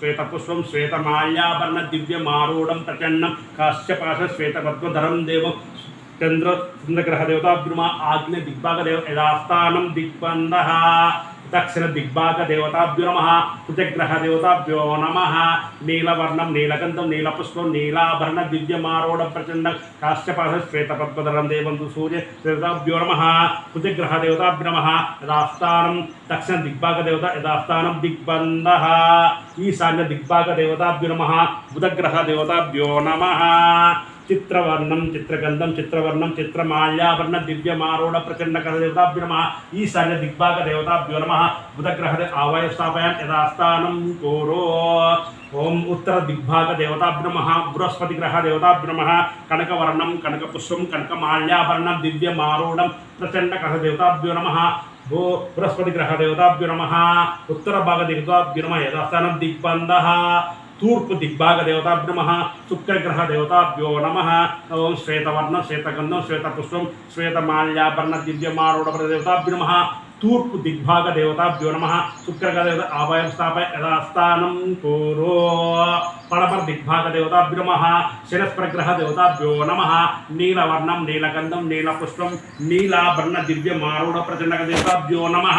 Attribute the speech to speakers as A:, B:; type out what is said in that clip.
A: శ్వేతపుష్పం శ్వేతమాల్యాభరణ దివ్యమారూఢం ప్రచండం కాశ్యపాశ శ్వేతపద్మధరం దేవం చంద్రగ్రహ దేవతాభ్యుమ ఆగ్నేయ దిగ్భాగ యథాస్థానం దిగ్బంధ దక్షిణ దిగ్భాగ దేవతాభ్యో నమః కుజగ్రహ దేవతాభ్యో నమః నీలవర్ణం నీలగంధం నీలపుష్పం నీలాభరణ దివ్యమారోఢ ప్రచండం కాశ్యపాశ శ్వేతపద్మధరం దేవం సూర్య దేవతాభ్యో నమః కుజగ్రహ దేవతాభ్యో నమః యథాస్థానం దక్షిణ దిగ్భాగ దేవత యథాస్థానం దిగ్బంధ ఈశాన్య దిగ్భాగ దేవతాభ్యో నమః బుధగ్రహ దేవతాభ్యో నమః చిత్రవర్ణం చిత్రగంధం చిత్రవర్ణం చిత్రమాల్యాభరణ దివ్యమారోఢ ప్రచండకర దేవతాభ్యో నమః ఈశాన్య దిగ్భాగ దేవతాభ్యో నమః బుధగ్రహ ఆవయ స్థాపయాన్ యథాస్థానం కోరో ఓం ఉత్తర దిగ్భాగ దేవతాభ్యో నమః బృహస్పతి గ్రహ దేవతాభ్యో నమః కనకవర్ణం కనకపుష్పం కనకమాల్యాభరణం దివ్యమారోఢం ప్రచండకర దేవతాభ్యో నమః భో బృహస్పతి గ్రహ దేవతాభ్యో నమః ఉత్తర భాగ దేవతాభ్యో నమః యథాస్థానం దిగ్బంధ తూర్పు దిగ్భాగ దేవతాభ్యో నమః శుక్రగ్రహ దేవతాభ్యో నమః ఓం శ్వేతవర్ణం శ్వేతగంధం శ్వేతపుష్పం శ్వేతమాల్యాభరణ దివ్యమారూఢ దేవతాభ్యో నమః తూర్పు దిగ్భాగ దేవతాభ్యో నమః శుక్రగ్రహ దేవత ఆవయం స్థాపయ యథాస్థానం కురో పడమర దిగ్భాగ దేవతాభ్యో నమః శనస్పరగ్రహ దేవతాభ్యో నమః నీలవర్ణం నీలగంధం నీలపుష్పం నీలాభరణ దివ్యమారూఢ ప్రచండక దేవతాభ్యో నమః